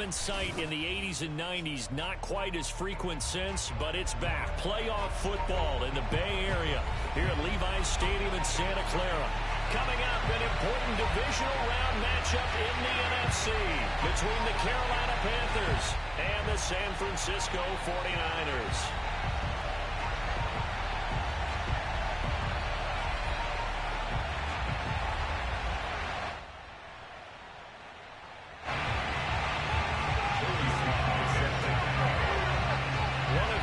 in sight in the 80s and 90s. Not quite as frequent since, but it's back. Playoff football in the Bay Area here at Levi's Stadium in Santa Clara. Coming up, an important divisional round matchup in the NFC between the Carolina Panthers and the San Francisco 49ers.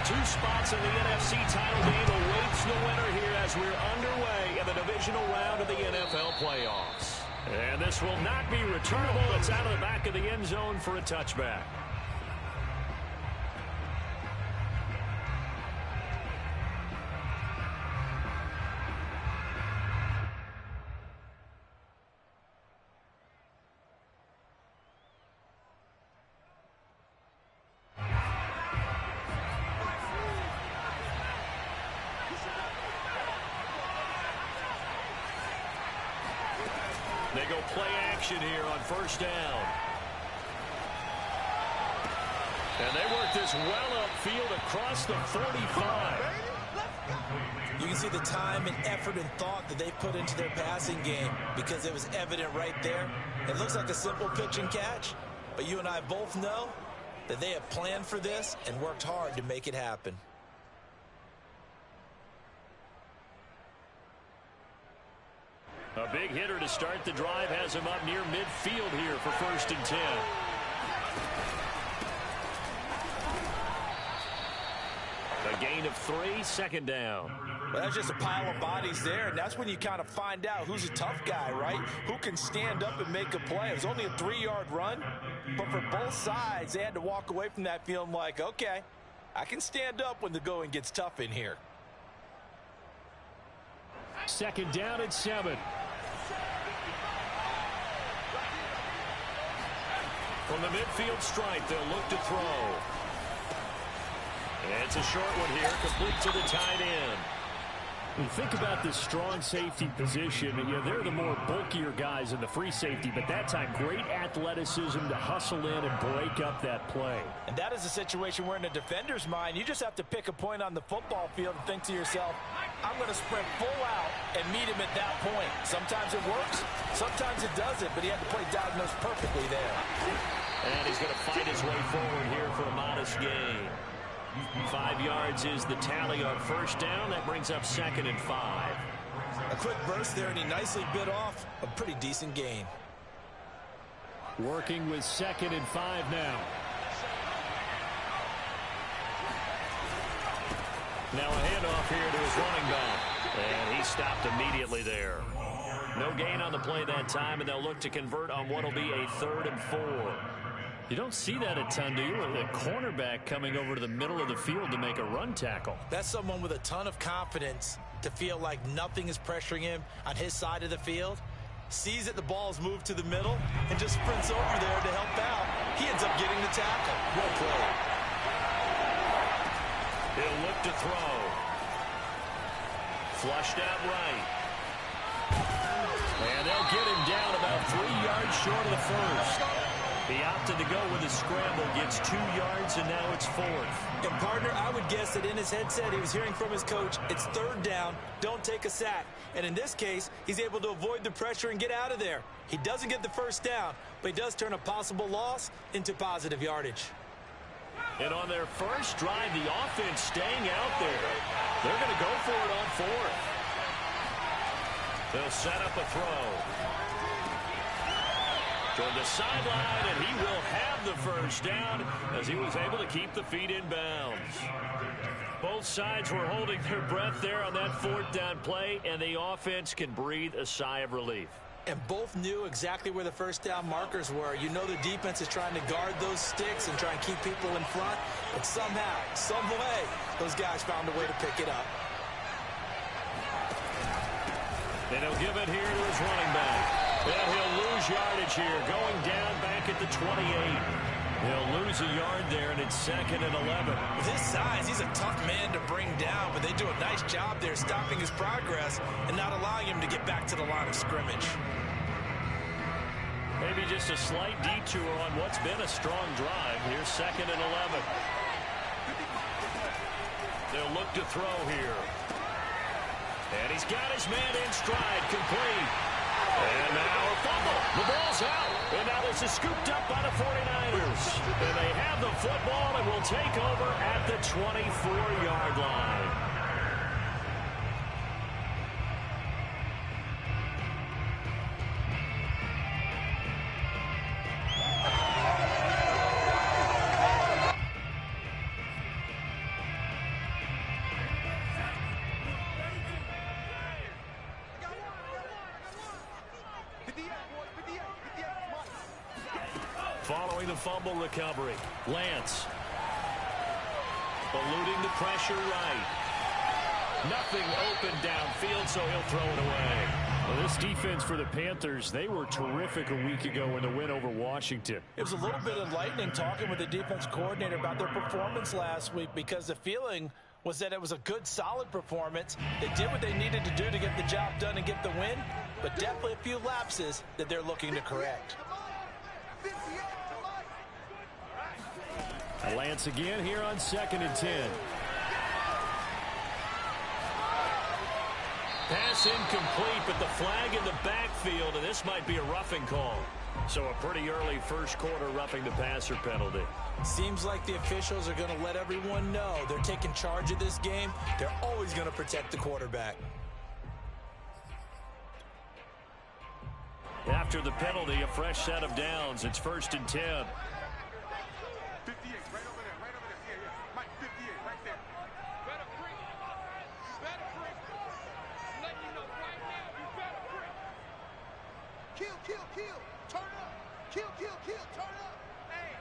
Two spots in the NFC title game awaits the winner here as we're underway in the divisional round of the NFL playoffs. And this will not be returnable. It's out of the back of the end zone for a touchback. They go play action here on first down. And they work this well upfield across the 45. You can see the time and effort and thought that they put into their passing game because it was evident right there. It looks like a simple pitch and catch, but you and I both know that they have planned for this and worked hard to make it happen. A big hitter to start the drive has him up near midfield here for 1st and 10. A gain of 3, 2nd down. Well, that's just a pile of bodies there, and that's when you kind of find out who's a tough guy, right? Who can stand up and make a play. It was only a 3-yard run, but for both sides, they had to walk away from that feeling like, okay, I can stand up when the going gets tough in here. 2nd down and 7. From the midfield stripe, they'll look to throw. And it's a short one here, complete to the tight end. When you think about this strong safety position, they're the more bulkier guys in the free safety, but that time, great athleticism to hustle in and break up that play. And that is a situation where in a defender's mind, you just have to pick a point on the football field and think to yourself, I'm going to sprint full out and meet him at that point. Sometimes it works, sometimes it doesn't, but he had to play diagnosed perfectly there. And he's going to fight his way forward here for a modest gain. 5 yards is the tally on first down. That brings up 2nd and 5. A quick burst there, and he nicely bit off a pretty decent gain. Working with 2nd and 5 now. Now a handoff here to his running back. And he stopped immediately there. No gain on the play that time, and they'll look to convert on what will be a 3rd and 4. You don't see that a ton, do you? With a cornerback coming over to the middle of the field to make a run tackle. That's someone with a ton of confidence to feel like nothing is pressuring him on his side of the field. Sees that the ball's moved to the middle and just sprints over there to help out. He ends up getting the tackle. Well played. He'll look to throw. Flushed out right. And they'll get him down about 3 yards short of the first. He opted to go with a scramble, gets 2 yards, and now it's 4th. And, partner, I would guess that in his headset he was hearing from his coach, it's 3rd down, don't take a sack. And in this case, he's able to avoid the pressure and get out of there. He doesn't get the first down, but he does turn a possible loss into positive yardage. And on their first drive, the offense staying out there. They're going to go for it on 4th. They'll set up a throw. Toward the sideline, and he will have the first down as he was able to keep the feet in bounds. Both sides were holding their breath there on that 4th down play, and the offense can breathe a sigh of relief. And both knew exactly where the first down markers were. You know the defense is trying to guard those sticks and try and keep people in front, but somehow, some way, those guys found a way to pick it up. And he'll give it here to his running back. And he'll lose yardage here, going down back at the 28. He'll lose a yard there, and it's 2nd and 11. With his size, he's a tough man to bring down, but they do a nice job there stopping his progress and not allowing him to get back to the line of scrimmage. Maybe just a slight detour on what's been a strong drive. Here's 2nd and 11. They'll look to throw here. And he's got his man in stride, complete. And now a fumble. The ball's out. And now this is scooped up by the 49ers. And they have the football and will take over at the 24-yard line. Following the fumble recovery, Lance eluding the pressure right. Nothing open downfield, so he'll throw it away. Well, this defense for the Panthers, they were terrific a week ago in the win over Washington. It was a little bit enlightening talking with the defense coordinator about their performance last week, because the feeling was that it was a good, solid performance. They did what they needed to do to get the job done and get the win, but definitely a few lapses that they're looking to correct. Lance again here on 2nd and 10. Pass incomplete, but the flag in the backfield, and this might be a roughing call. So a pretty early first quarter roughing the passer penalty. Seems like the officials are going to let everyone know they're taking charge of this game. They're always going to protect the quarterback. After the penalty, a fresh set of downs. It's 1st and 10. 58, right over there, right over there. Yeah. Mike, 58, right there. Better free. Better free. I'm letting you know right now, you better free. Kill, kill, kill. Turn up. Kill, kill, kill. Turn up. Hey.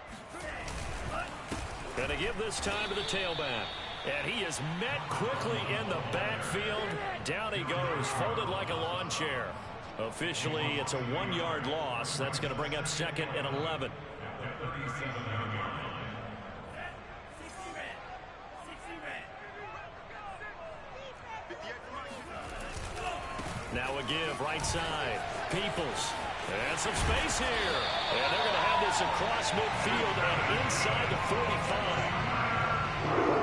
Gonna give this time to the tailback. And he is met quickly in the backfield. Down he goes, folded like a lawn chair. Officially, it's a 1-yard loss. That's going to bring up 2nd and 11. Now a give, right side. Peoples. And some space here. And they're going to have this across midfield and inside the 45.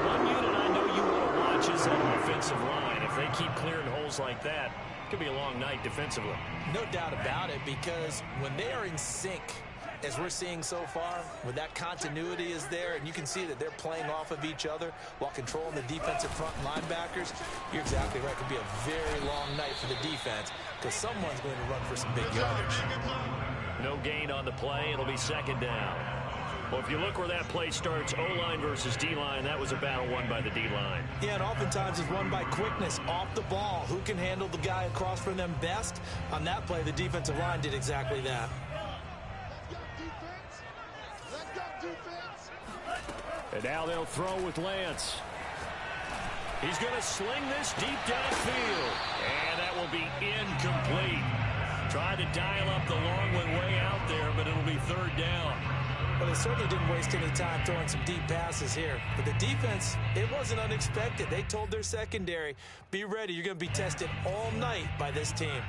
One unit I know you want to watch is that offensive line. If they keep clearing holes like that, it could be a long night defensively. No doubt about it, because when they are in sync, as we're seeing so far, when that continuity is there, and you can see that they're playing off of each other while controlling the defensive front linebackers, you're exactly right. It could be a very long night for the defense, because someone's going to run for some big yardage. No gain on the play. It'll be 2nd down. Well, if you look where that play starts, O-line versus D-line, that was a battle won by the D-line. Yeah, and oftentimes it's won by quickness off the ball. Who can handle the guy across from them best? On that play, the defensive line did exactly that. And now they'll throw with Lance. He's going to sling this deep downfield. And that will be incomplete. Tried to dial up the long one way out there, but it'll be 3rd down. Well, they certainly didn't waste any time throwing some deep passes here. But the defense, it wasn't unexpected. They told their secondary, be ready. You're going to be tested all night by this team.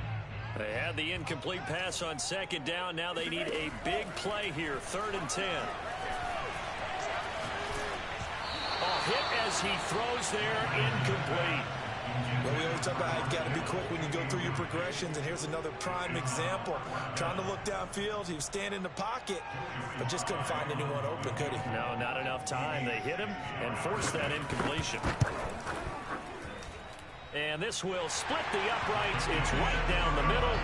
They had the incomplete pass on 2nd down. Now they need a big play here, 3rd and 10. Hit as he throws there, incomplete. Well, we always talk about how you've got to be quick when you go through your progressions, and here's another prime example. Trying to look downfield, he was standing in the pocket, but just couldn't find anyone open, could he? No, not enough time. They hit him and forced that incompletion. And this will split the uprights. It's right down the middle.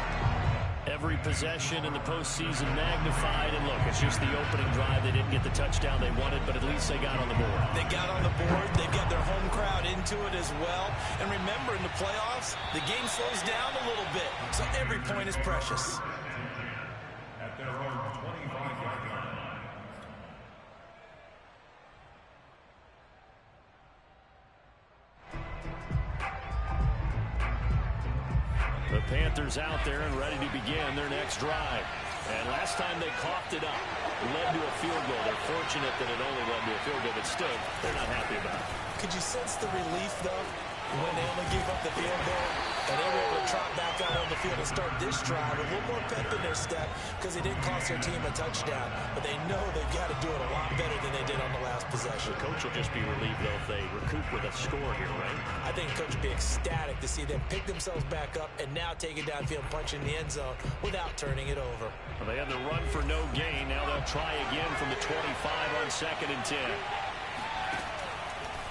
Every possession in the postseason magnified. And look, it's just the opening drive. They didn't get the touchdown they wanted, but at least they got on the board. They got on the board. They got their home crowd into it as well. And remember, in the playoffs, the game slows down a little bit. So every point is precious. At their own 25-yard line. The Panthers out there and ready to begin their next drive. And last time they coughed it up, led to a field goal. They're fortunate that it only led to a field goal, but still, they're not happy about it. Could you sense the relief, though, when they only gave up the field goal? And they were able to trot back out on the field and start this drive with a little more pep in their step because it didn't cost their team a touchdown. But they know they've got to do it a lot better than they did on the last possession. The coach will just be relieved, though, if they recoup with a score here, right? I think the coach will be ecstatic to see them pick themselves back up and now take it downfield and punch in the end zone without turning it over. Well, they had the run for no gain. Now they'll try again from the 25 on 2nd and 10.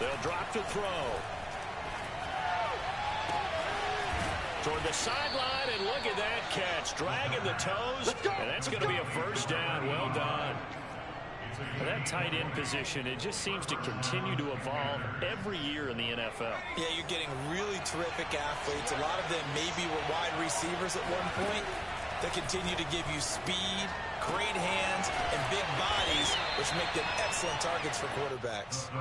They'll drop to throw. Toward the sideline, and look at that catch. Dragging the toes, and that's going to be a first down. Well done. Well, that tight end position, it just seems to continue to evolve every year in the NFL. Yeah, you're getting really terrific athletes. A lot of them maybe were wide receivers at one point. They continue to give you speed, great hands, and big bodies, which make them excellent targets for quarterbacks.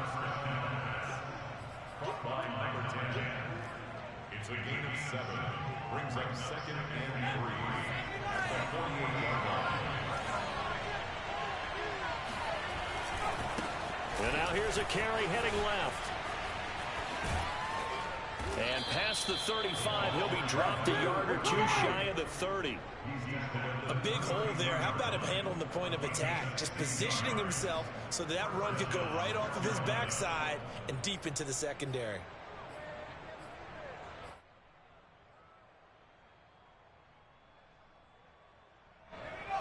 It's a gain of 7. Brings up 2nd and 3. At the 48-yard line. And now here's a carry heading left. And past the 35, he'll be dropped a yard or two shy of the 30. A big hole there. How about him handling the point of attack? Just positioning himself so that run could go right off of his backside and deep into the secondary.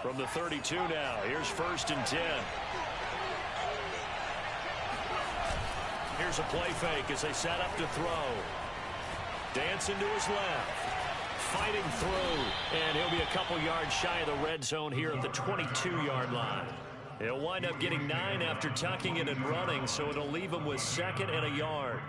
From the 32 now, here's 1st and 10. Here's a play fake as they set up to throw. Dancing to his left. Fighting through. And he'll be a couple yards shy of the red zone here at the 22-yard line. He'll wind up getting 9 after tucking it and running, so it'll leave him with 2nd and a yard.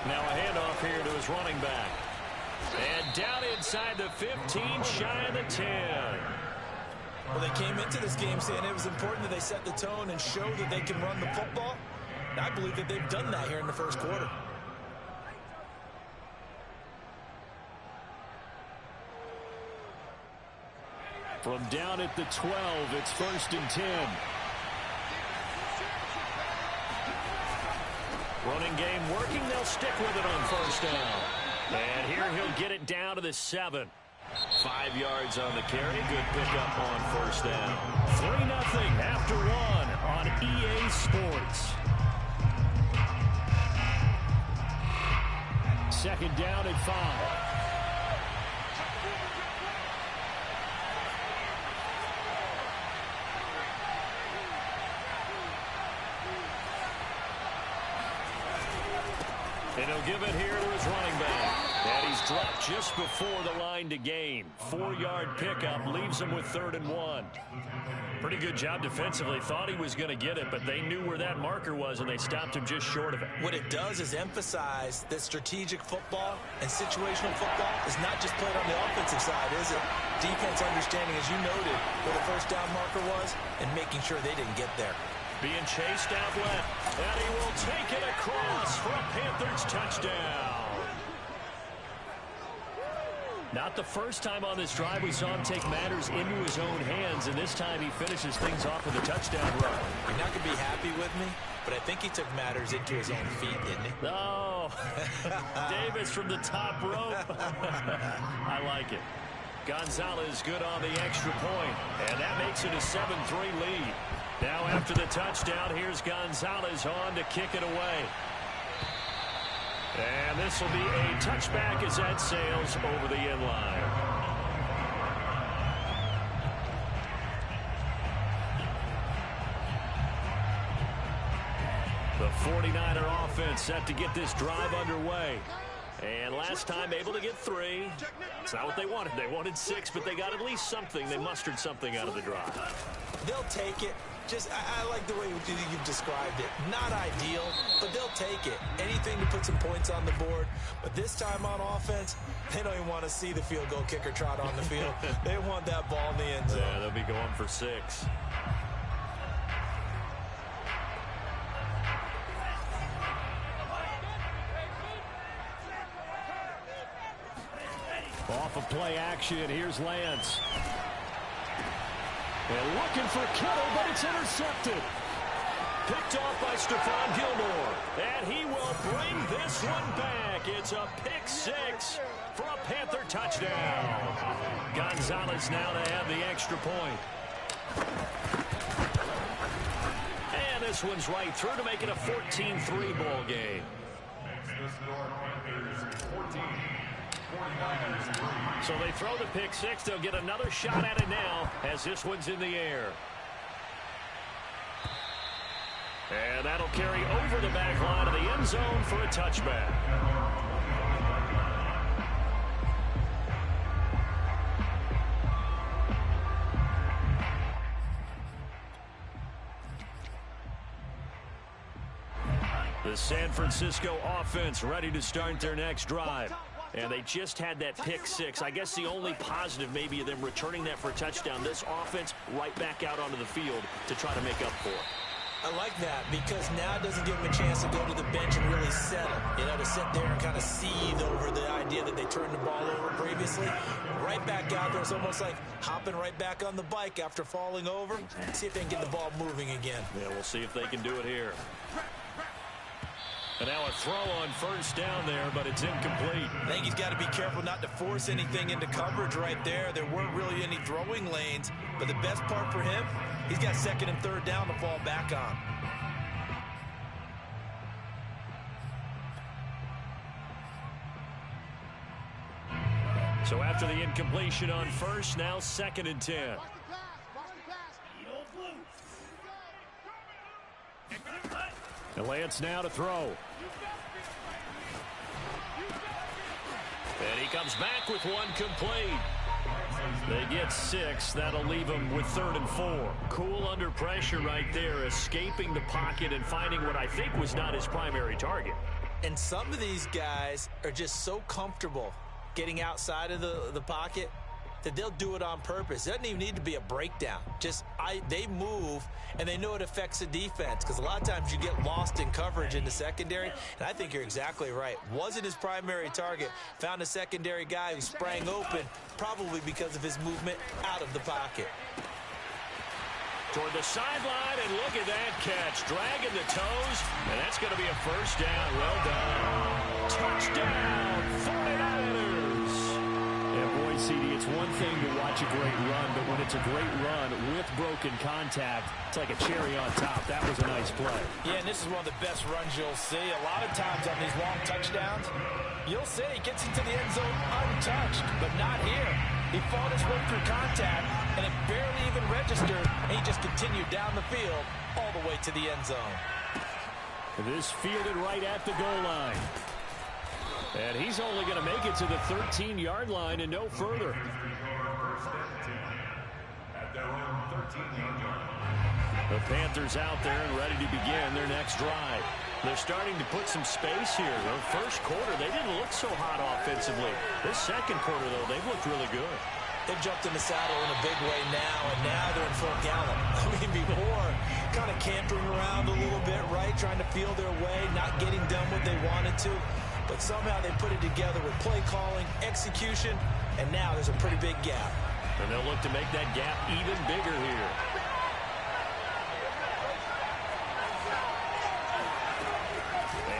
Now a handoff here to his running back. And down inside the 15, shy of the 10. Well, they came into this game saying it was important that they set the tone and show that they can run the football. And I believe that they've done that here in the first quarter. From down at the 12, it's 1st and 10. Running game working. They'll stick with it on 1st down. And here he'll get it down to the 7. 5 yards on the carry. Good pickup on 1st down. 3-0 after 1 on EA Sports. 2nd down and 5. And he'll give it here to his running back. And he's dropped just before the line to gain. 4-yard pickup leaves him with 3rd and 1. Pretty good job defensively. Thought he was going to get it, but they knew where that marker was, and they stopped him just short of it. What it does is emphasize that strategic football and situational football is not just played on the offensive side, is it? Defense understanding, as you noted, where the 1st down marker was and making sure they didn't get there. Being chased out left, and he will take it across for a Panthers touchdown. Not the first time on this drive we saw him take matters into his own hands, and this time he finishes things off with a touchdown run. You're not going to be happy with me, but I think he took matters into his own feet, didn't he? Oh, Davis from the top rope. I like it. Gonzalez good on the extra point, and that makes it a 7-3 lead. Now after the touchdown, here's Gonzalez on to kick it away. And this will be a touchback as that sails over the end line. The 49er offense set to get this drive underway. And last time able to get 3. It's not what they wanted. They wanted 6, but they got at least something. They mustered something out of the drive. They'll take it. I like the way you've described it. Not ideal, but they'll take it. Anything to put some points on the board. But this time on offense, they don't even want to see the field goal kicker trot on the field. They want that ball in the end zone. Yeah, they'll be going for 6. Off of play action, here's Lance. And looking for Kittle, but it's intercepted. Picked off by Stephon Gilmore. And he will bring this one back. It's a pick six for a Panther touchdown. Gonzalez now to have the extra point. And this one's right through to make it a 14-3 ball game. So they throw the pick six. They'll get another shot at it now as this one's in the air. And that'll carry over the back line of the end zone for a touchback. The San Francisco offense ready to start their next drive. And they just had that pick six. I guess the only positive maybe of them returning that for a touchdown. This offense right back out onto the field to try to make up for it. I like that because now it doesn't give them a chance to go to the bench and really settle. You know, to sit there and kind of seethe over the idea that they turned the ball over previously. Right back out there. It's almost like hopping right back on the bike after falling over. See if they can get the ball moving again. Yeah, we'll see if they can do it here. And now a throw on first down there, but it's incomplete. I think he's got to be careful not to force anything into coverage right there. There weren't really any throwing lanes, but the best part for him, he's got second and third down to fall back on. So after the incompletion on first, now second and 10. And Lance now to throw. And he comes back with one complete. They get 6. That'll leave them with 3rd and 4. Cool under pressure right there, escaping the pocket and finding what I think was not his primary target. And some of these guys are just so comfortable getting outside of the pocket that they'll do it on purpose. It doesn't even need to be a breakdown. Just they move, and they know it affects the defense because a lot of times you get lost in coverage in the secondary, and I think you're exactly right. Wasn't his primary target. Found a secondary guy who sprang open, probably because of his movement out of the pocket. Toward the sideline, and look at that catch. Dragging the toes, and that's going to be a first down. Well done. Touchdown, 49ers. CD, it's one thing to watch a great run, but when it's a great run with broken contact, it's like a cherry on top. That was a nice play. Yeah, and this is one of the best runs you'll see. A lot of times on these long touchdowns, you'll see he gets into the end zone untouched, but not here. He fought his way through contact, and it barely even registered, and he just continued down the field all the way to the end zone. This fielded right at the goal line. And he's only going to make it to the 13-yard line and no further. The Panthers out there and ready to begin their next drive. They're starting to put some space here. The first quarter, they didn't look so hot offensively. This second quarter, though, they've looked really good. They've jumped in the saddle in a big way now, and now they're in full gallop. I mean, before, kind of cantering around a little bit, right? Trying to feel their way, not getting done what they wanted to. But somehow they put it together with play calling, execution, and now there's a pretty big gap. And they'll look to make that gap even bigger here.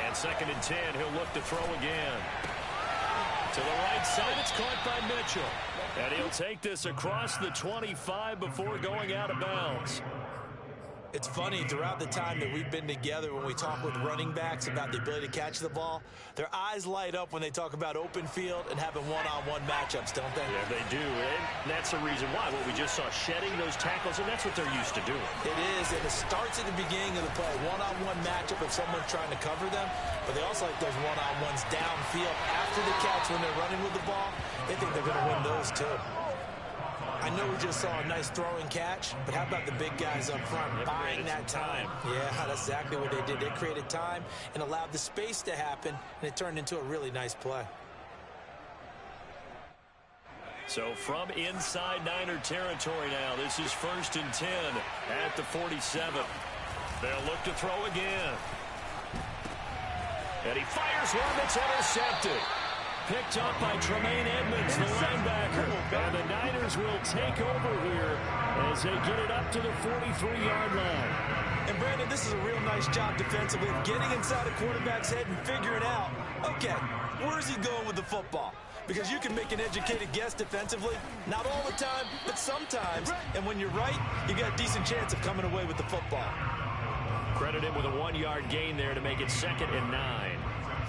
And second and 10, he'll look to throw again. To the right side, it's caught by Mitchell. And he'll take this across the 25 before going out of bounds. It's funny, throughout the time that we've been together, when we talk with running backs about the ability to catch the ball, their eyes light up when they talk about open field and having one-on-one matchups, don't they? Yeah, they do, and that's the reason why. What we just saw, shedding those tackles, and that's what they're used to doing. It is, and it starts at the beginning of the play. One-on-one matchup if someone's trying to cover them, but they also like those one-on-ones downfield after the catch when they're running with the ball. They think they're going to win those, too. I know we just saw a nice throwing catch, but how about the big guys up front buying that time? Yeah, that's exactly what they did. They created time and allowed the space to happen, and it turned into a really nice play. So from inside Niner territory now, this is 1st and 10 at the 47. They'll look to throw again. And he fires one that's intercepted. picked up by Tremaine Edmonds, the linebacker. And the Niners will take over here as they get it up to the 43-yard line. And, Brandon, this is a real nice job defensively of getting inside a quarterback's head and figuring out, okay, where's he going with the football? Because you can make an educated guess defensively, not all the time, but sometimes. And when you're right, you got a decent chance of coming away with the football. Credit him with a 1-yard gain there to make it 2nd and 9.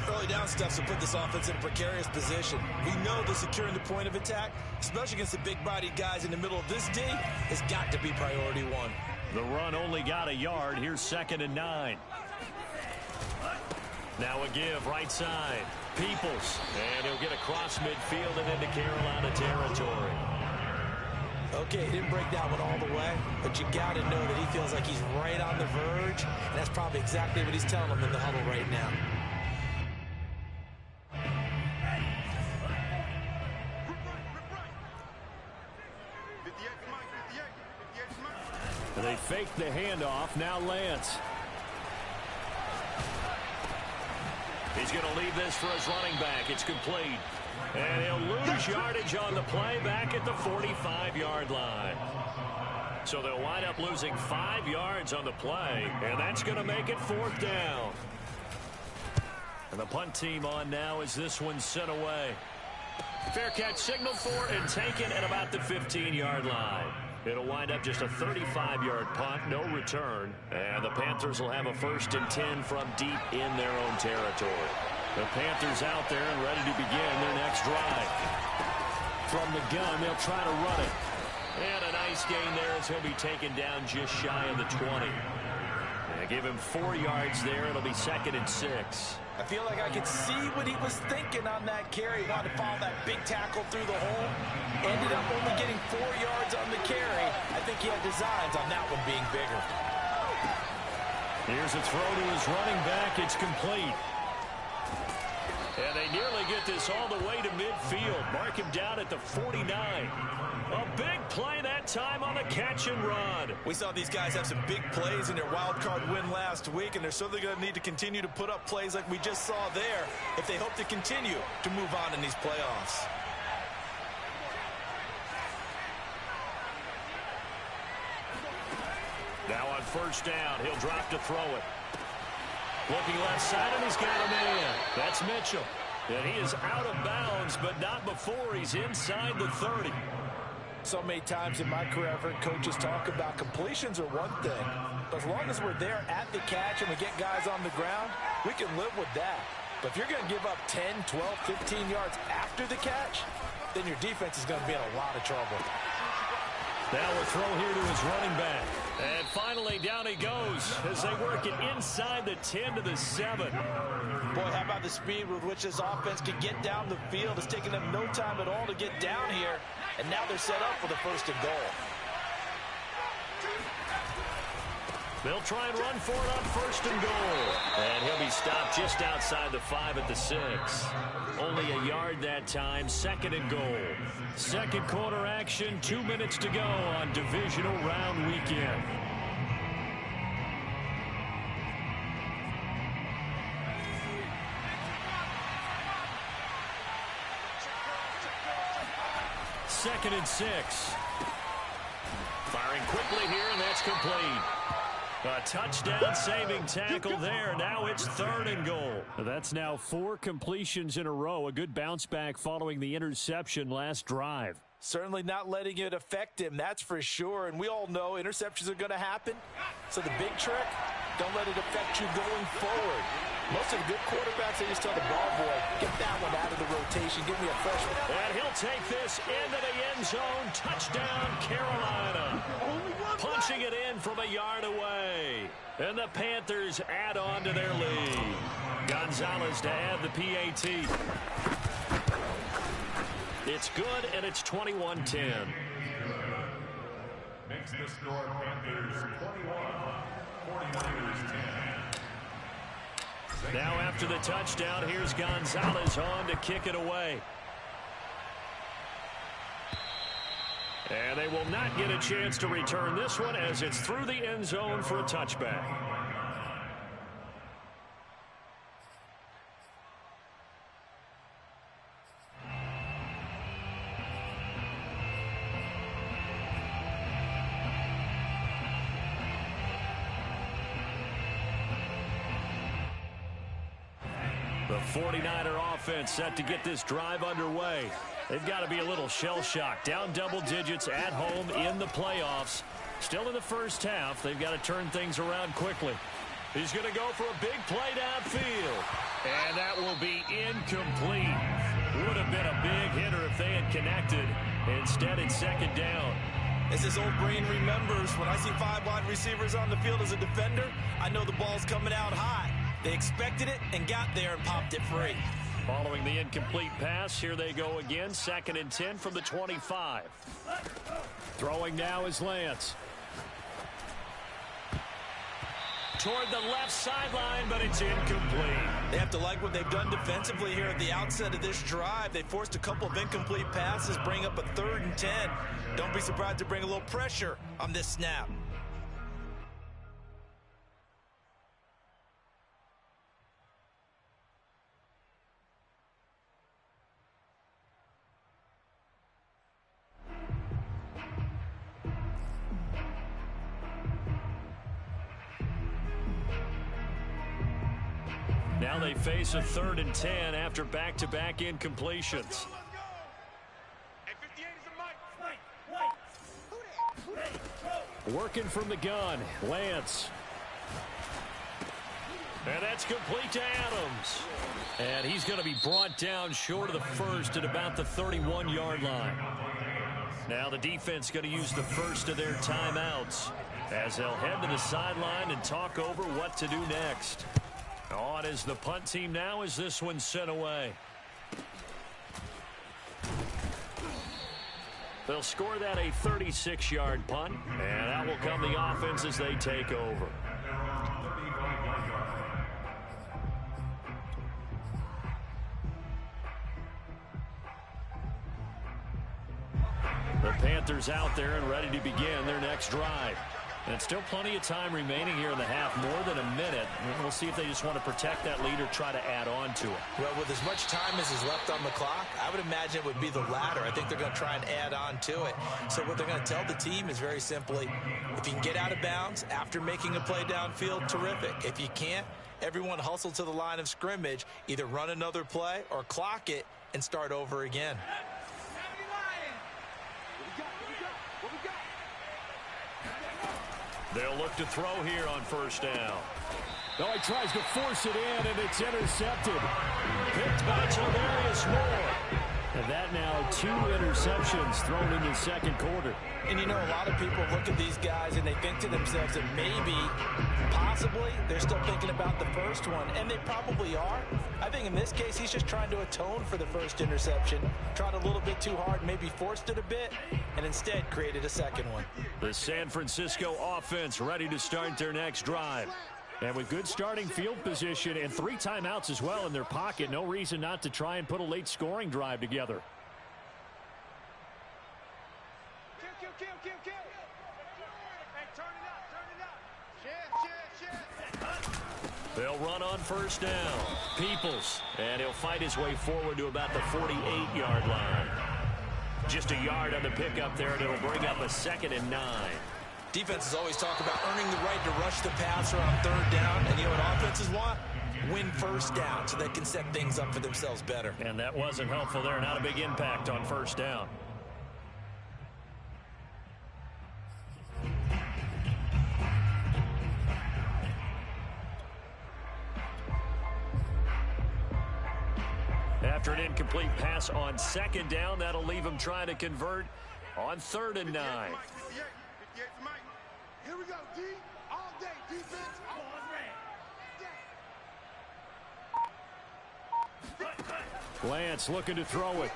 Early down steps will put this offense in a precarious position. We know that securing the point of attack, especially against the big-bodied guys in the middle of this D, has got to be priority one. The run only got a yard. Here's 2nd and 9. Now a give right side. Peoples. And he'll get across midfield and into Carolina territory. Okay, he didn't break that one all the way, but you got to know that he feels like he's right on the verge, and that's probably exactly what he's telling them in the huddle right now. And they fake the handoff. Now Lance. He's going to leave this for his running back. It's complete. And he'll lose yardage on the play back at the 45-yard line. So they'll wind up losing 5 yards on the play, and that's going to make it 4th down. And the punt team on now as this one's sent away. Fair catch signaled for and taken at about the 15-yard line. It'll wind up just a 35-yard punt, no return. And the Panthers will have a 1st and 10 from deep in their own territory. The Panthers out there and ready to begin their next drive. From the gun, they'll try to run it. And a nice gain there as he'll be taken down just shy of the 20. And give him 4 yards there. It'll be 2nd and 6. I feel like I could see what he was thinking on that carry. He wanted to follow that big tackle through the hole. Ended up only getting 4 yards on the carry. I think he had designs on that one being bigger. Here's a throw to his running back. It's complete. And they nearly get this all the way to midfield. Mark him down at the 49. A big play that time on a catch and run. We saw these guys have some big plays in their wild card win last week, and they're certainly going to need to continue to put up plays like we just saw there if they hope to continue to move on in these playoffs. Now on 1st down, he'll drop to throw it. Looking left side, and he's got a man. That's Mitchell. And he is out of bounds, but not before he's inside the 30. So many times in my career, I've heard coaches talk about completions are one thing. But as long as we're there at the catch and we get guys on the ground, we can live with that. But if you're going to give up 10, 12, 15 yards after the catch, then your defense is going to be in a lot of trouble. Now a throw here to his running back. And finally, down he goes as they work it inside the 10 to the 7. Boy, how about the speed with which this offense can get down the field? It's taken them no time at all to get down here. And now they're set up for the 1st and goal. They'll try and run for it on 1st and goal. And he'll be stopped just outside the 5 at the 6. Only a yard that time, 2nd and goal. Second quarter action, 2 minutes to go on divisional round weekend. Second and 6. Firing quickly here, and that's complete. A touchdown-saving tackle there. Now it's 3rd and goal. That's now 4 completions in a row. A good bounce back following the interception last drive. Certainly not letting it affect him, that's for sure. And we all know interceptions are going to happen. So the big trick, don't let it affect you going forward. Most of the good quarterbacks, they just tell the ball boy, get that one out of the rotation, give me a fresh one. And he'll take this into the end zone. Touchdown, Carolina. Punching it in from a yard away. And the Panthers add on to their lead. Gonzalez to add the PAT. It's good, and it's 21-10. Makes the score Panthers 21, 49ers 10. Now after the touchdown, here's Gonzalez on to kick it away. And they will not get a chance to return this one as it's through the end zone for a touchback. The 49er offense set to get this drive underway. They've got to be a little shell-shocked. Down double digits at home in the playoffs. Still in the first half. They've got to turn things around quickly. He's going to go for a big play downfield. And that will be incomplete. Would have been a big hitter if they had connected. Instead, it's second down. As his old brain remembers, when I see 5 wide receivers on the field as a defender, I know the ball's coming out high. They expected it and got there and popped it free. Following the incomplete pass, here they go again. 2nd and 10 from the 25. Throwing now is Lance. Toward the left sideline, but it's incomplete. They have to like what they've done defensively here at the outset of this drive. They forced a couple of incomplete passes, bring up a 3rd and 10. Don't be surprised to bring a little pressure on this snap. Now they face a 3rd and 10 after back-to-back incompletions. Working from the gun, Lance. And that's complete to Adams. And he's going to be brought down short of the first at about the 31-yard line. Now the defense going to use the first of their timeouts as they'll head to the sideline and talk over what to do next. On is the punt team now as this one's sent away. They'll score that a 36-yard punt, and that will come the offense as they take over. The Panthers out there and ready to begin their next drive. And still plenty of time remaining here in the half, more than a minute. We'll see if they just want to protect that lead or try to add on to it. Well, with as much time as is left on the clock, I would imagine it would be the latter. I think they're going to try and add on to it. So what they're going to tell the team is very simply, if you can get out of bounds after making a play downfield, terrific. If you can't, everyone hustle to the line of scrimmage, either run another play or clock it and start over again. They'll look to throw here on first down. Oh, he tries to force it in, and it's intercepted. Picked by Tavarius Moore. And that now 2 interceptions thrown in the second quarter. And you know, a lot of people look at these guys and they think to themselves that maybe, possibly, they're still thinking about the first one. And they probably are. I think in this case, he's just trying to atone for the first interception. Tried a little bit too hard, maybe forced it a bit, and instead created a second one. The San Francisco offense ready to start their next drive. And with good starting field position and 3 timeouts as well in their pocket, no reason not to try and put a late scoring drive together. They'll run on first down. Peoples, and he'll fight his way forward to about the 48-yard line. Just a yard on the pickup there, and it'll bring up a 2nd and 9. Defenses always talk about earning the right to rush the passer on 3rd down. And you know what offenses want? Win first down so they can set things up for themselves better. And that wasn't helpful there. Not a big impact on first down. After an incomplete pass on 2nd down, that'll leave him trying to convert on 3rd and 9. Here we go, D. All day, defense. Lance looking to throw it.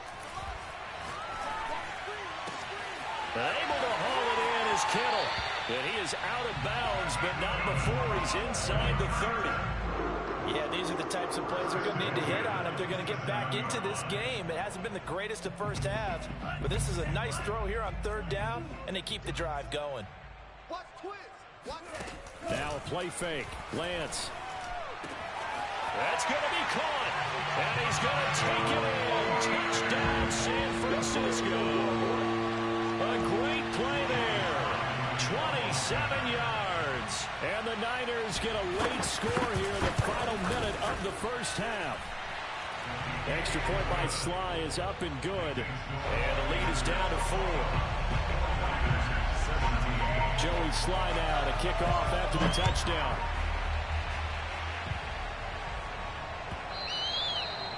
Able to haul it in is Kittle. And he is out of bounds, but not before he's inside the 30. Yeah, these are the types of plays they're going to need to hit on if they're going to get back into this game. It hasn't been the greatest of first halves, but this is a nice throw here on 3rd down, and they keep the drive going. Now a play fake. Lance. That's going to be caught. And he's going to take it in. Touchdown, San Francisco. A great play there. 27 yards. And the Niners get a late score here in the final minute of the first half. Extra point by Sly is up and good. And the lead is down to 4. Joey Sly now to kick off after the touchdown.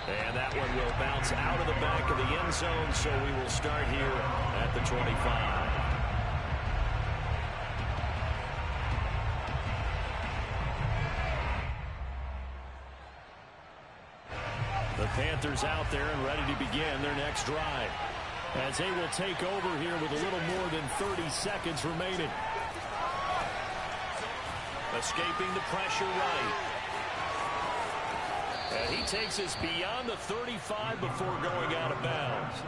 And that one will bounce out of the back of the end zone, so we will start here at the 25. The Panthers out there and ready to begin their next drive, as they will take over here with a little more than 30 seconds remaining. Escaping the pressure right. And he takes us beyond the 35 before going out of bounds.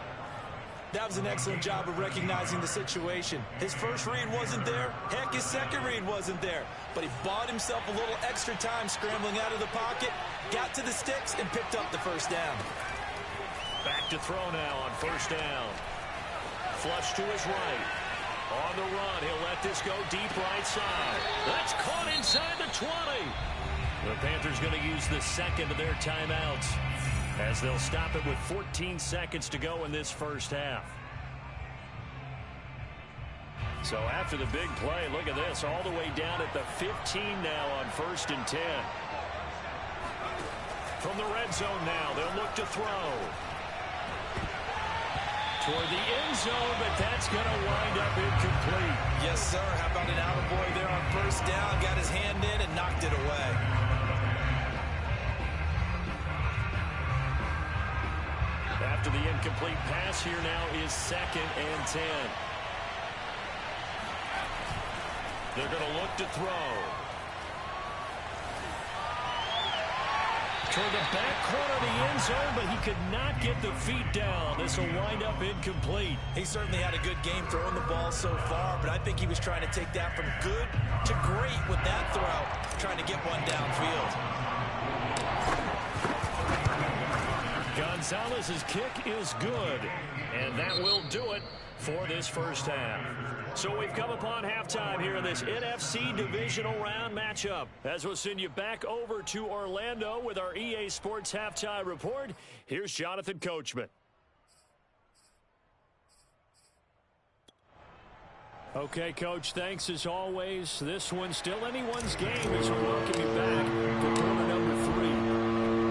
That was an excellent job of recognizing the situation. His first read wasn't there. Heck, his second read wasn't there. But he bought himself a little extra time scrambling out of the pocket, got to the sticks, and picked up the first down. Back to throw now on first down. Flush to his right. On the run, he'll let this go deep right side. That's caught inside the 20. The Panthers going to use the second of their timeouts, as they'll stop it with 14 seconds to go in this first half. So after the big play, look at this, all the way down at the 15 now on 1st and 10. From the red zone now, they'll look to throw. Toward the end zone, but that's going to wind up incomplete. Yes, sir. How about an attaboy there on first down? Got his hand in and knocked it away. After the incomplete pass, here now is 2nd and 10. They're going to look to throw. Toward the back corner of the end zone, but he could not get the feet down. This will wind up incomplete. He certainly had a good game throwing the ball so far, but I think he was trying to take that from good to great with that throw, trying to get one downfield. Gonzalez's kick is good, and that will do it for this first half. So we've come upon halftime here in this NFC divisional round matchup, as we'll send you back over to Orlando with our EA Sports halftime report. Here's Jonathan Coachman. Okay, Coach, thanks as always. This one still anyone's game as we welcome you back for quarter number 3.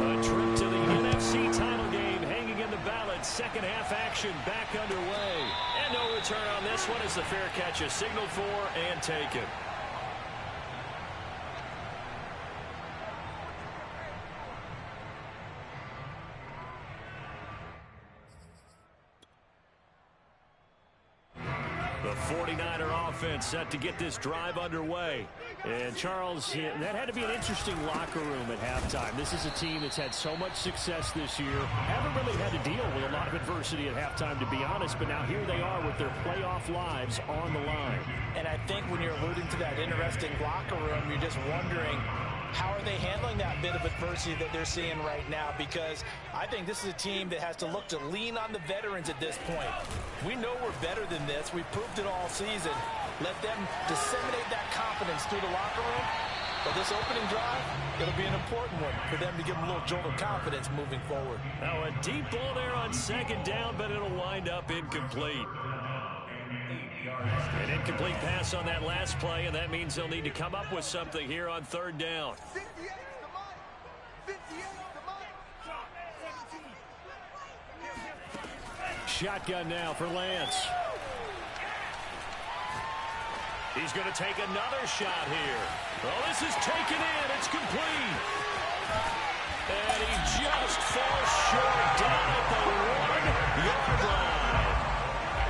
A trip to the NFC title game hanging in the balance. Second half action back underway. And no return on this one as the fair catch is signaled for and taken. The 49er offense set to get this drive underway. And Charles, that had to be an interesting locker room at halftime. This is a team that's had so much success this year. Haven't really had to deal with a lot of adversity at halftime, to be honest. But now here they are with their playoff lives on the line. And I think when you're alluding to that interesting locker room, you're just wondering, how are they handling that bit of adversity that they're seeing right now? Because I think this is a team that has to look to lean on the veterans at this point. We know we're better than this. We've proved it all season. Let them disseminate that confidence through the locker room. But this opening drive, it'll be an important one for them to give them a little jolt of confidence moving forward. Now a deep ball there on second down, but it'll wind up incomplete. An incomplete pass on that last play, and that means they'll need to come up with something here on third down. Shotgun now for Lance. He's going to take another shot here. Well, this is taken in. It's complete. And he just falls short down at the 1-yard line.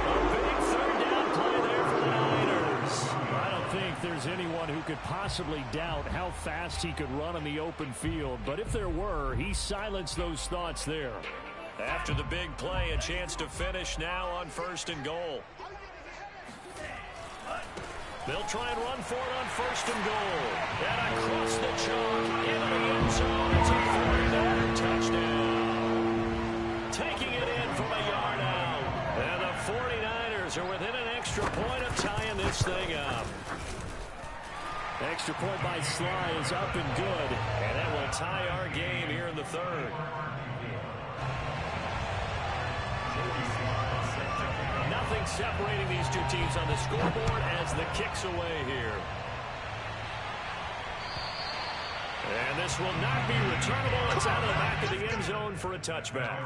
A big third down play there for the Niners. I don't think there's anyone who could possibly doubt how fast he could run on the open field. But if there were, he silenced those thoughts there. After the big play, a chance to finish now on 1st and goal. They'll try and run for it on 1st and goal. And across the chalk into the end zone. It's a 49er touchdown. Taking it in from a yard out. And the 49ers are within an extra point of tying this thing up. Extra point by Sly is up and good. And that will tie our game here in the third. Nothing separating these two teams on the scoreboard as the kick's away here. And this will not be returnable. It's out of the back of the end zone for a touchback.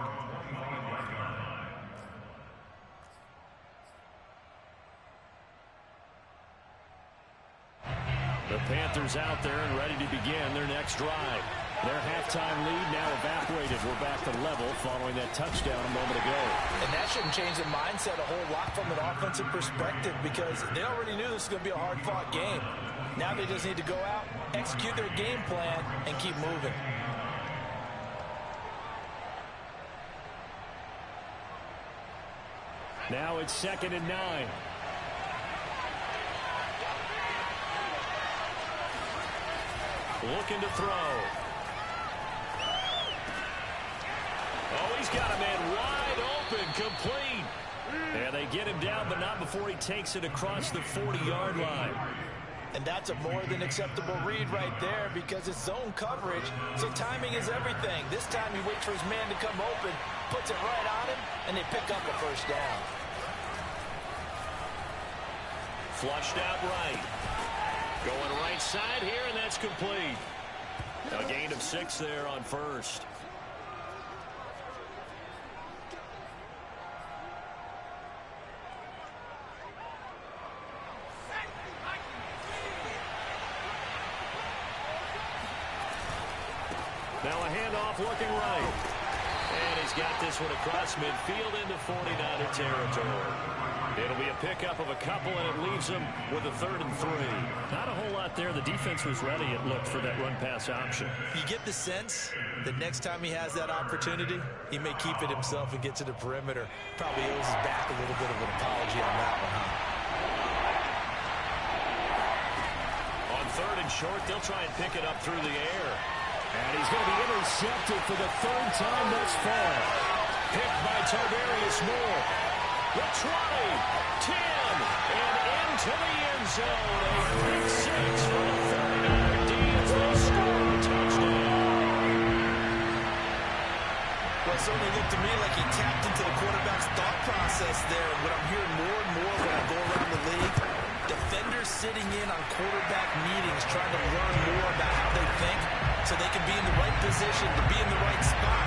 The Panthers out there and ready to begin their next drive. Their halftime lead now evaporated. We're back to level following that touchdown a moment ago. And that shouldn't change the mindset a whole lot from an offensive perspective because they already knew this was going to be a hard-fought game. Now they just need to go out, execute their game plan, and keep moving. Now it's 2nd and 9. Looking to throw. Oh, he's got a man wide open, complete. And they get him down, but not before he takes it across the 40-yard line. And that's a more than acceptable read right there because it's zone coverage, so timing is everything. This time he waits for his man to come open, puts it right on him, and they pick up a first down. Flushed out right. Going right side here, and that's complete. A gain of 6 there on first. Now a handoff looking right. And he's got this one across midfield into 49er territory. It'll be a pickup of a couple, and it leaves him with a 3rd and 3. Not a whole lot there. The defense was ready, it looked, for that run-pass option. You get the sense that next time he has that opportunity, he may keep it himself and get to the perimeter. Probably owes his back a little bit of an apology on that one, huh? On 3rd and short, they'll try and pick it up through the air. And he's going to be intercepted for the 3rd time thus far. Picked by Tavarius Moore. The 20, 10, and into the end zone. A pick 6 for the 49er D as they score a touchdown. Well, it certainly looked to me like he tapped into the quarterback's thought process there. What I'm hearing more and more when I go around the league, defenders sitting in on quarterback meetings trying to learn more about how they think so they can be in the right position to be in the right spot,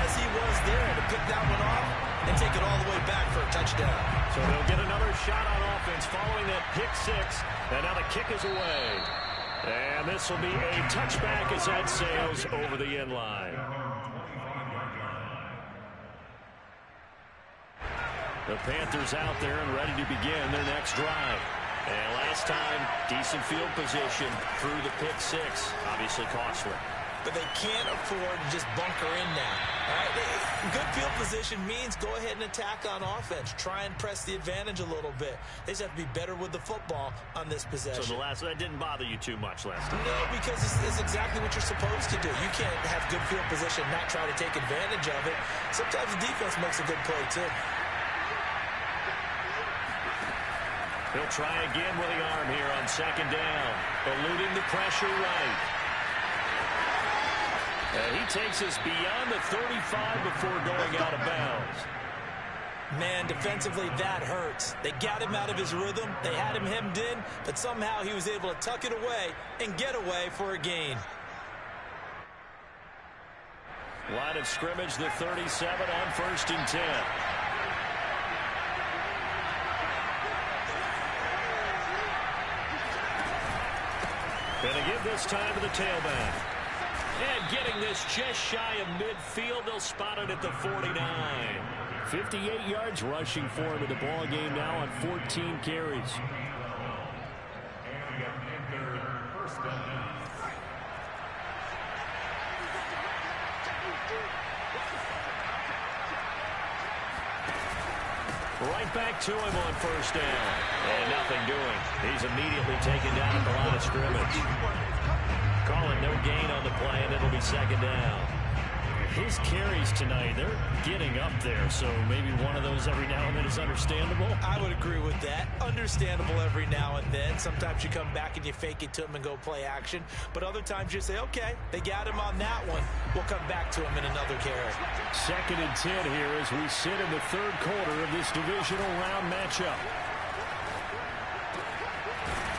as he was there, to pick that one off and take it all the way back for a touchdown. So they'll get another shot on offense following that pick 6, and now the kick is away. And this will be a touchback as that sails over the end line. The Panthers out there and ready to begin their next drive. And last time, decent field position through the pick 6. Obviously costly. But they can't afford to just bunker in now. All right? Good field position means go ahead and attack on offense. Try and press the advantage a little bit. They just have to be better with the football on this possession. So that didn't bother you too much last time? No, because it's exactly what you're supposed to do. You can't have good field position and not try to take advantage of it. Sometimes the defense makes a good play, too. He'll try again with the arm here on 2nd down. Eluding the pressure right. And he takes us beyond the 35 before going out of bounds. Man, defensively, that hurts. They got him out of his rhythm. They had him hemmed in, but somehow he was able to tuck it away and get away for a gain. Line of scrimmage, the 37 on 1st and 10. Gonna give this time to the tailback. And getting this just shy of midfield, they'll spot it at the 49. 58 yards rushing for him in the ball game now on 14 carries. Right back to him on 1st down. And nothing doing. He's immediately taken down at the line of scrimmage. Call it no gain on the play, and it'll be 2nd down. His carries tonight, they're getting up there, so maybe one of those every now and then is understandable. I would agree with that. Understandable every now and then. Sometimes you come back and you fake it to him and go play action. But other times you say, okay, they got him on that one. We'll come back to him in another carry. 2nd and 10 here as we sit in the 3rd quarter of this divisional round matchup.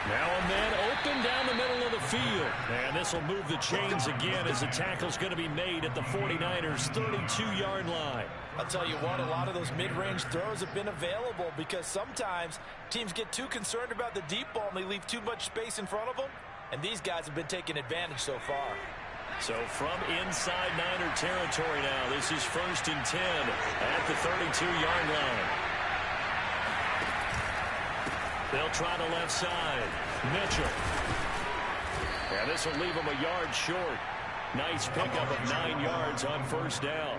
Now a man open down the middle of the field. And this will move the chains again as the tackle's going to be made at the 49ers' 32-yard line. I'll tell you what, a lot of those mid-range throws have been available because sometimes teams get too concerned about the deep ball and they leave too much space in front of them. And these guys have been taking advantage so far. So from inside Niner territory now, this is 1st and 10 at the 32-yard line. They'll try the left side. Mitchell. And this will leave him a yard short. Nice pickup of 9 yards on 1st down.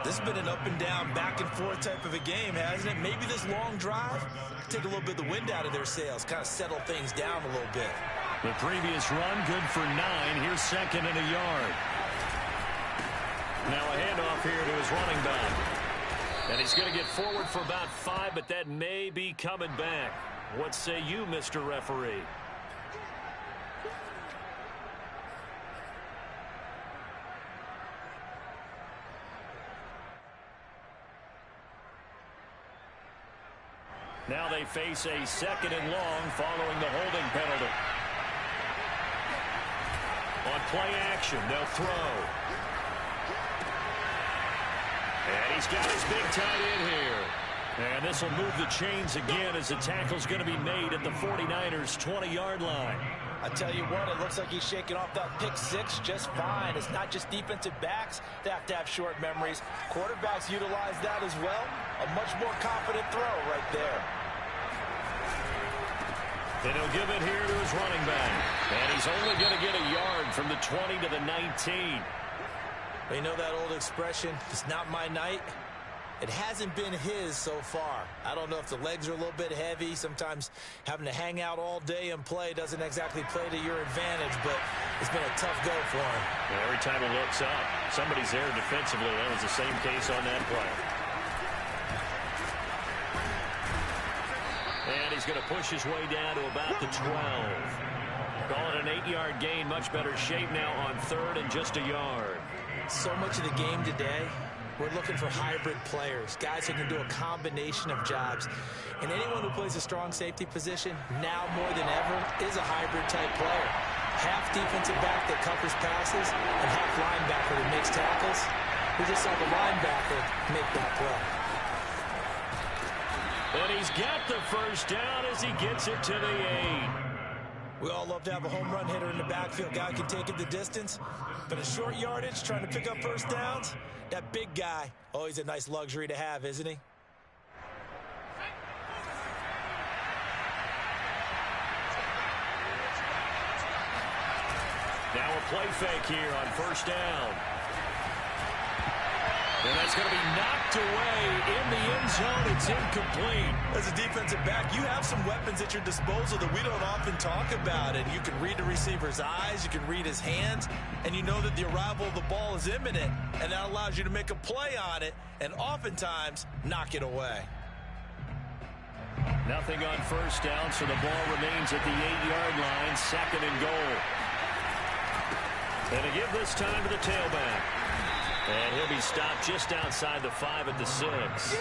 This has been an up and down, back and forth type of a game, hasn't it? Maybe this long drive take a little bit of the wind out of their sails, kind of settle things down a little bit. The previous run good for 9. Here's 2nd and a yard. Now a handoff here to his running back. And he's going to get forward for about 5, but that may be coming back. What say you, Mr. Referee? Now they face a 2nd and long following the holding penalty. On play action, they'll throw. And he's got his big tight end here. And this will move the chains again as the tackle's going to be made at the 49ers' 20-yard line. I tell you what, it looks like he's shaking off that pick 6 just fine. It's not just defensive backs that have to have short memories. Quarterbacks utilize that as well. A much more confident throw right there. And he'll give it here to his running back. And he's only going to get a yard from the 20 to the 19. Well, you know that old expression, it's not my night? It hasn't been his so far. I don't know if the legs are a little bit heavy. Sometimes having to hang out all day and play doesn't exactly play to your advantage, but it's been a tough go for him. And every time he looks up, somebody's there defensively. That was the same case on that play. And he's going to push his way down to about the 12. Call it an 8-yard gain. Much better shape now on 3rd and just a yard. So much of the game today, we're looking for hybrid players, guys who can do a combination of jobs. And anyone who plays a strong safety position, now more than ever, is a hybrid-type player. Half defensive back that covers passes and half linebacker that makes tackles. We just saw the linebacker make that play. And he's got the 1st down as he gets it to the 8. We all love to have a home run hitter in the backfield. Guy can take it the distance, but a short yardage, trying to pick up 1st downs, that big guy, always a nice luxury to have, isn't he? Now a play fake here on 1st down. And that's going to be knocked away in the end zone. It's incomplete. As a defensive back, you have some weapons at your disposal that we don't often talk about. And you can read the receiver's eyes, you can read his hands, and you know that the arrival of the ball is imminent. And that allows you to make a play on it and oftentimes knock it away. Nothing on 1st down, so the ball remains at the 8-yard line, 2nd and goal. And to give this time to the tailback. And he'll be stopped just outside the 5 at the 6.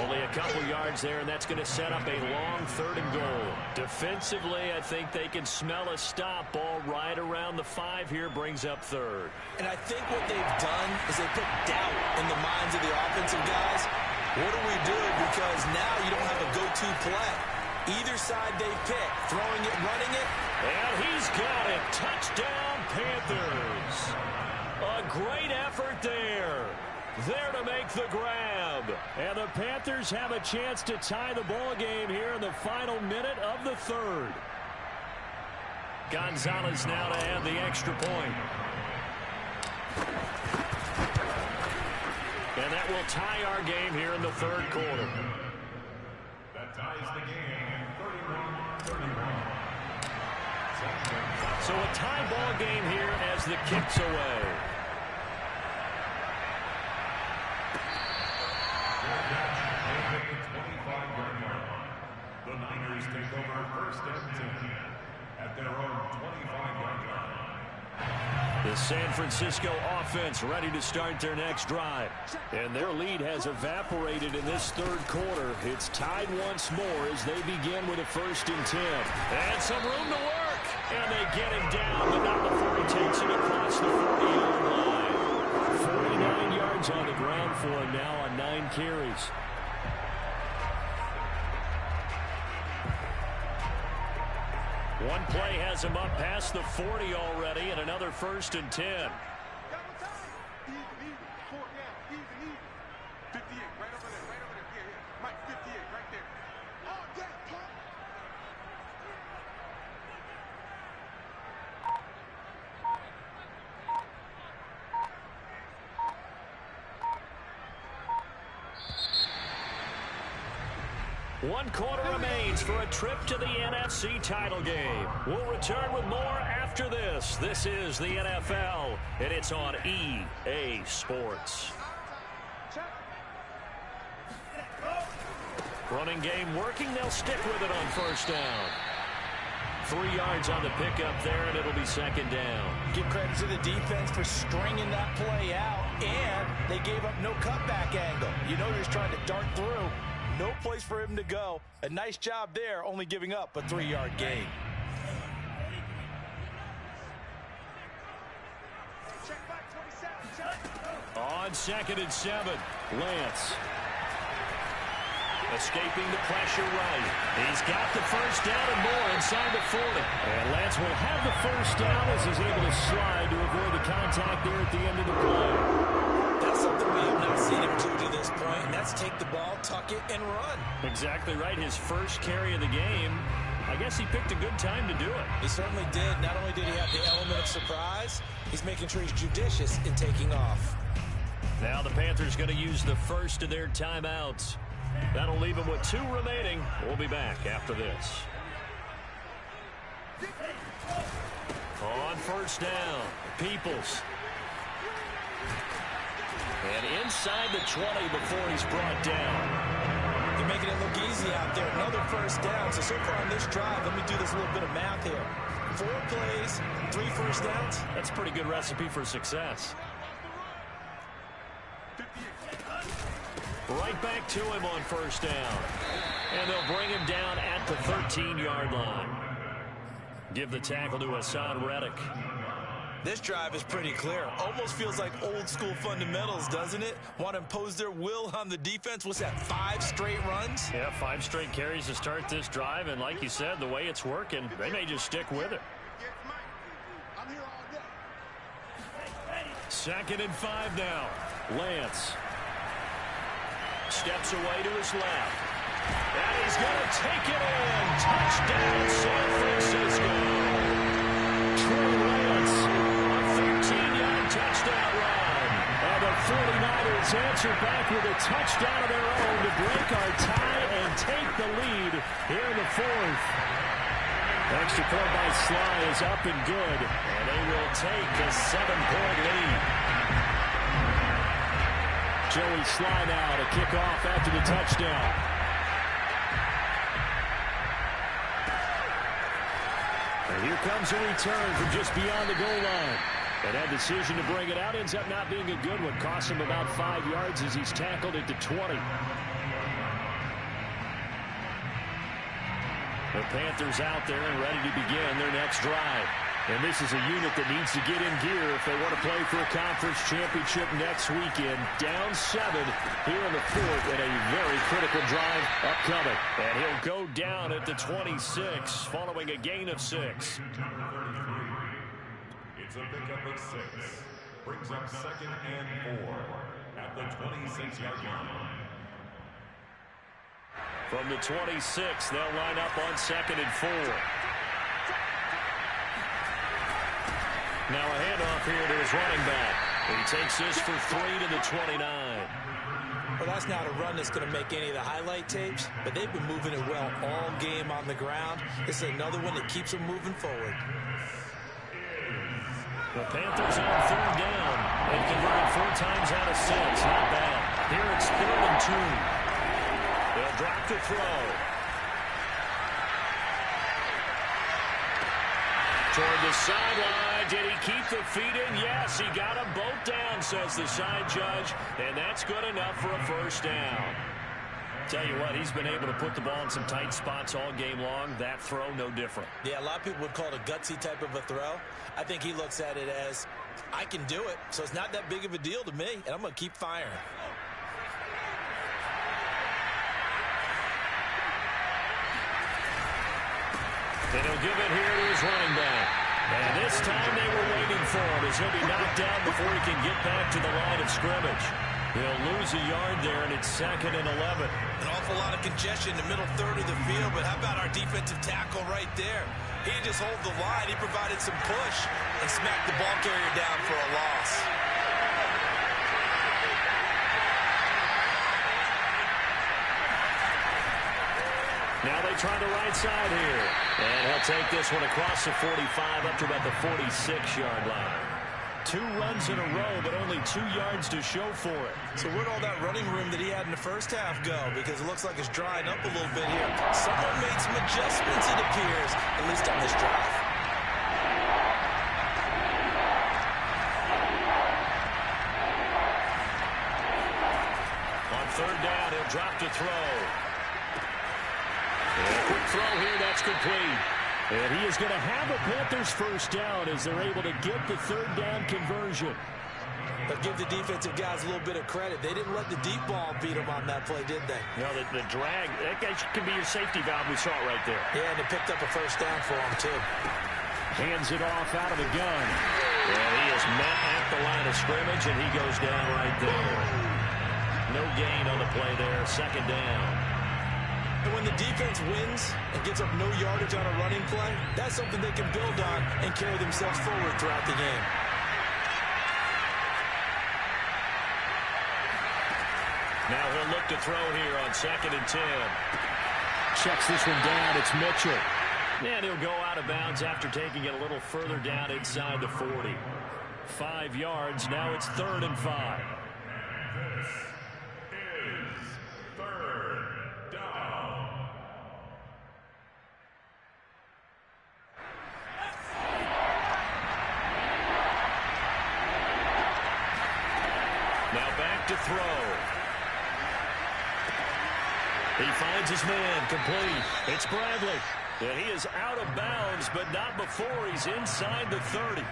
Only a couple yards there, and that's going to set up a long 3rd and goal. Defensively, I think they can smell a stop. Ball right around the 5 here brings up 3rd. And I think what they've done is they put doubt in the minds of the offensive guys. What do we do? Because now you don't have a go-to play. Either side they pick, throwing it, running it. And he's got it. Touchdown, Panthers. A great effort there. There to make the grab. And the Panthers have a chance to tie the ball game here in the final minute of the 3rd. Gonzalez now to add the extra point. And that will tie our game here in the 3rd quarter. That ties the game 31-31. So a tie ball game here as the kick's away. first and 10 at their own 25-yard line. The San Francisco offense ready to start their next drive. And their lead has evaporated in this third quarter. It's tied once more as they begin with a 1st and 10. And some room to work. And they get him down, but not before he takes it across the 40-yard line. 49 yards on the ground for him now on 9 carries. One play has him up past the 40 already, and another 1st and 10. Even, 4 down, even. 58, right over there, yeah. Mike, 58, right there. All day, pump. One quarter remains for a trip to the NFC title game. We'll return with more after this. This is the NFL, and it's on EA Sports. Running game working. They'll stick with it on 1st down. 3 yards on the pickup there, and it'll be 2nd down. Give credit to the defense for stringing that play out, and they gave up no cutback angle. You know, they're just trying to dart through. No place for him to go. A nice job there, only giving up a 3-yard gain. On 2nd and 7, Lance. Escaping the pressure right. He's got the 1st down and more inside the 40. And Lance will have the 1st down as he's able to slide to avoid the contact there at the end of the play. That's something we have not seen him do to this point, and that's take the ball, tuck it, and run. Exactly right. His first carry of the game. I guess he picked a good time to do it. He certainly did. Not only did he have the element of surprise, he's making sure he's judicious in taking off. Now the Panthers going to use the first of their timeouts. That'll leave him with 2 remaining. We'll be back after this. On 1st down, Peoples. And inside the 20 before he's brought down. They're making it look easy out there. Another 1st down. So far on this drive, let me do this little bit of math here. 4 plays, 3 1st downs. That's a pretty good recipe for success. Right back to him on 1st down. And they'll bring him down at the 13-yard line. Give the tackle to Hassan Reddick. This drive is pretty clear. Almost feels like old school fundamentals, doesn't it? Want to impose their will on the defense. What's that, 5 straight runs? Yeah, 5 straight carries to start this drive. And like you said, the way it's working, they may just stick with it. I'm here all day. 2nd and 5 now. Lance. Steps away to his left. And he's going to take it in. Touchdown, San Francisco. Trey Lance, a 13-yard touchdown run. And the 49ers answer back with a touchdown of their own to break our tie and take the lead here in the 4th. Extra point by Sly is up and good. And they will take a 7-point lead. Joey Sly now to kick off after the touchdown. And here comes a return from just beyond the goal line. And that decision to bring it out ends up not being a good one. Costs him about 5 yards as he's tackled at the 20. The Panthers out there and ready to begin their next drive. And this is a unit that needs to get in gear if they want to play for a conference championship next weekend. Down 7 here in the 4th and a very critical drive upcoming. And he'll go down at the 26 following a gain of 6. It's a pickup of 6. Brings up 2nd and 4 at the 26-yard line. From the 26, they'll line up on 2nd and 4. Now a handoff here to his running back. He takes this for 3 to the 29. Well, that's not a run that's going to make any of the highlight tapes, but they've been moving it well all game on the ground. This is another one that keeps them moving forward. The Panthers on 3rd down. They've converted 4 times out of 6. Not bad. Here it's 3rd and 2. They'll drop the throw. toward the sideline. Did he keep the feet in? Yes, he got them both down, says the side judge. And that's good enough for a first down. Tell you what, he's been able to put the ball in some tight spots all game long. That throw, no different. Yeah, a lot of people would call it a gutsy type of a throw. I think he looks at it as, I can do it, so it's not that big of a deal to me, and I'm going to keep firing. And he'll give it here to his running back. And this time they were waiting for him as he'll be knocked down before he can get back to the line of scrimmage. He'll lose a yard there, and it's 2nd and 11. An awful lot of congestion in the middle third of the field, but how about our defensive tackle right there? He just hold the line. He provided some push and smacked the ball carrier down for a loss. Now they try the right side here. And he'll take this one across the 45 up to about the 46-yard line. 2 runs in a row, but only 2 yards to show for it. So where'd all that running room that he had in the first half go? Because it looks like it's drying up a little bit here. Someone made some adjustments, it appears, at least on this drive. On 3rd down, he'll drop to throw. And a quick throw here, that's complete. And he is going to have a Panthers first down as they're able to get the 3rd down conversion. But give the defensive guys a little bit of credit. They didn't let the deep ball beat them on that play, did they? No, the drag, that guy can be your safety valve. We saw it right there. Yeah, and it picked up a first down for him, too. Hands it off out of the gun. And he is met at the line of scrimmage, and he goes down right there. No gain on the play there, 2nd down. And when the defense wins and gets up no yardage on a running play, that's something they can build on and carry themselves forward throughout the game. Now he'll look to throw here on 2nd and 10. Checks this one down. It's Mitchell. And he'll go out of bounds after taking it a little further down inside the 40. 5 yards. Now it's 3rd and 5. To throw. He finds his man, complete. It's Bradley. And he is out of bounds, but not before he's inside the 30.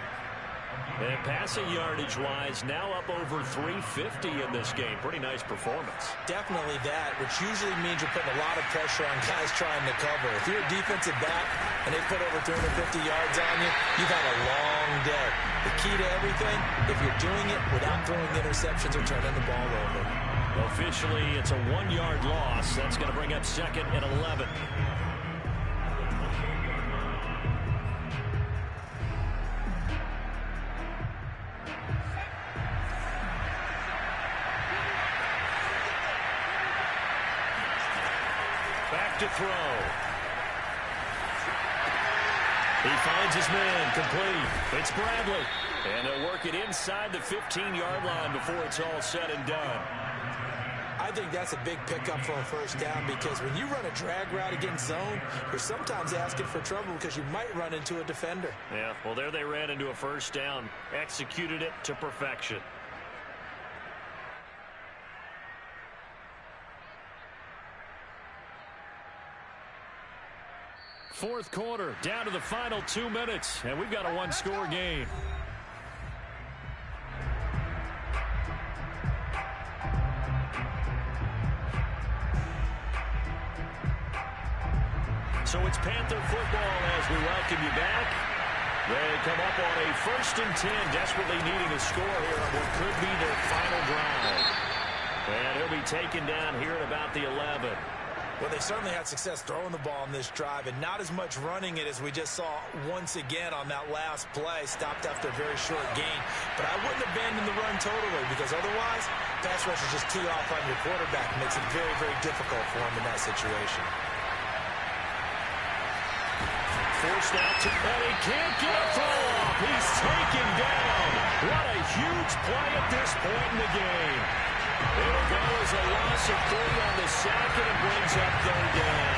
And passing yardage-wise, now up over 350 in this game. Pretty nice performance. Definitely that, which usually means you're putting a lot of pressure on guys trying to cover. If you're a defensive back and they put over 350 yards on you, you've had a long day. The key to everything, if you're doing it without throwing interceptions or turning the ball over. Officially, it's a 1-yard loss. That's going to bring up 2nd and 11. Back to throw. He finds his man, complete. It's Bradley. And they'll work it inside the 15-yard line before it's all said and done. I think that's a big pickup for a first down because when you run a drag route against zone, you're sometimes asking for trouble because you might run into a defender. Yeah, well, there they ran into a first down. Executed it to perfection. Fourth quarter, down to the final 2 minutes, and we've got a 1-score game. So it's Panther football as we welcome you back. They come up on a 1st and 10, desperately needing a score here on what could be their final drive. And he'll be taken down here at about the 11. Well, they certainly had success throwing the ball on this drive and not as much running it as we just saw once again on that last play. Stopped after a very short gain. But I wouldn't abandon the run totally because otherwise, pass rush is just tee off on your quarterback. It makes it very, very difficult for him in that situation. Forced out to, and he can't get a throw off. He's taken down. What a huge play at this point in the game. It'll go as a loss of 3 on the sack, and it brings up 3rd down.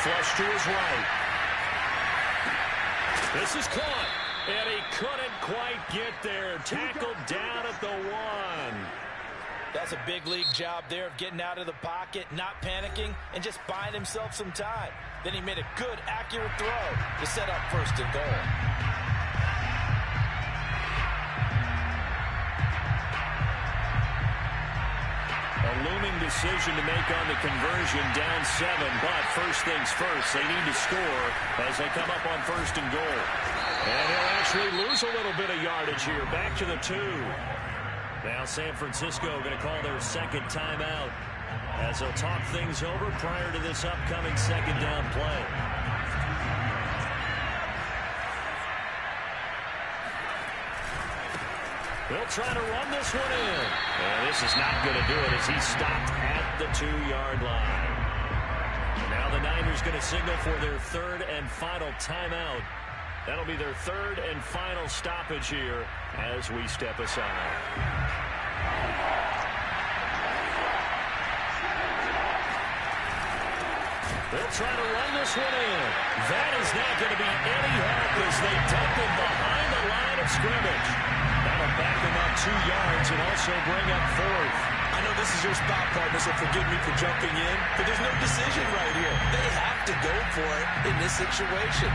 flush to his right. This is caught, and he couldn't quite get there. Tackled down at the 1. That's a big league job there of getting out of the pocket, not panicking, and just buying himself some time. Then he made a good, accurate throw to set up 1st and goal. A looming decision to make on the conversion, down 7, but first things first, they need to score as they come up on 1st and goal. And he'll actually lose a little bit of yardage here, back to the 2. Now San Francisco going to call their 2nd timeout as they'll talk things over prior to this upcoming 2nd down play. They'll try to run this one in. And this is not going to do it as he's stopped at the 2-yard line. And now the Niners going to signal for their 3rd and final timeout. That'll be their 3rd and final stoppage here as we step aside. They'll try to run this one in. That is not going to be any help as they dump him behind the line of scrimmage. That'll back him up 2 yards and also bring up 4th. I know this is your spot, partner, so forgive me for jumping in, but there's no decision right here. They have to go for it in this situation.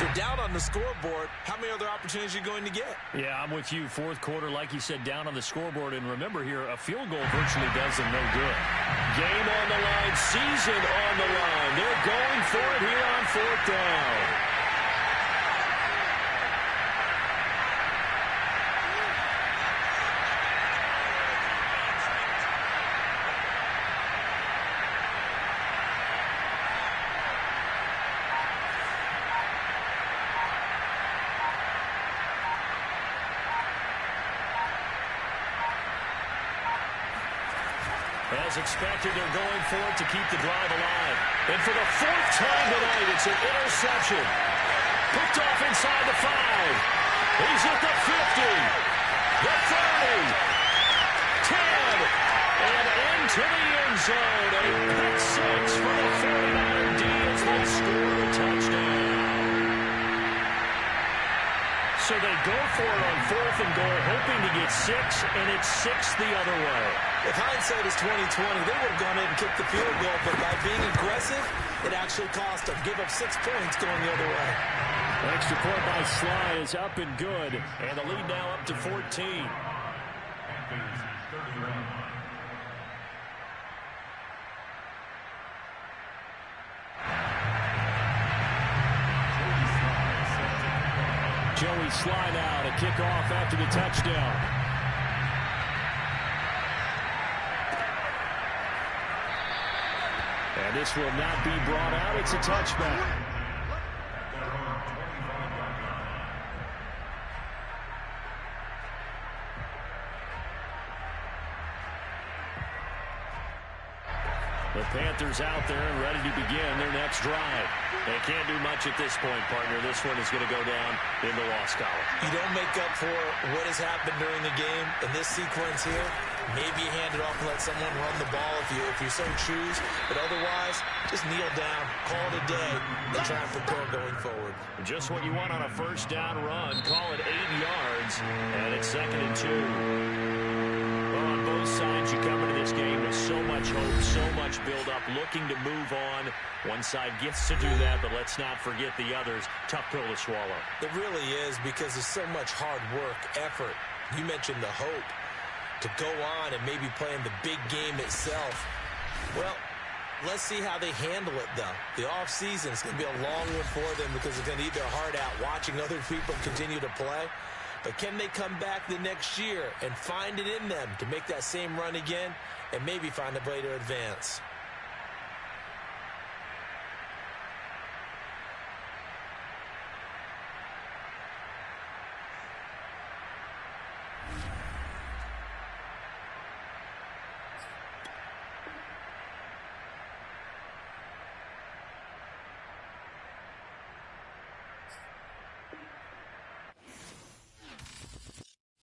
They're down on the scoreboard. How many other opportunities are you going to get? Yeah, I'm with you. 4th quarter, like you said, down on the scoreboard. And remember here, a field goal virtually does them no good. Game on the line, season on the line. They're going for it here on 4th down. As expected, they're going for it to keep the drive alive. And for the 4th time tonight, it's an interception. Picked off inside the 5. He's at the 50. The 30. 10. And into the end zone. A pick 6 for the 49er D as they score a touchdown. So they go for it on 4th and goal, hoping to get 6, and it's 6 the other way. If hindsight is 20/20, they would have gone in and kicked the field goal, but by being aggressive, it actually cost them. Give up 6 points going the other way. Extra point by Sly is up and good, and the lead now up to 14. Joey Sly now to kick off after the touchdown. And this will not be brought out. It's a touchback. The Panthers out there and ready to begin their next drive. They can't do much at this point, partner. This one is going to go down in the loss column. You don't make up for what has happened during the game in this sequence here. Maybe you hand it off and let someone run the ball if you so choose. But otherwise, just kneel down, call it a day, and try and prepare going forward. Just what you want on a 1st down run. Call it 8 yards, and it's 2nd and 2. On both sides, you come into this game with so much hope, so much build-up, looking to move on. One side gets to do that, but let's not forget the others. Tough pill to swallow. It really is, because there's so much hard work, effort. You mentioned the hope to go on and maybe play in the big game itself. Well, let's see how they handle it, though. The offseason is going to be a long one for them because they're going to eat their heart out watching other people continue to play. But can they come back the next year and find it in them to make that same run again and maybe find a way to advance?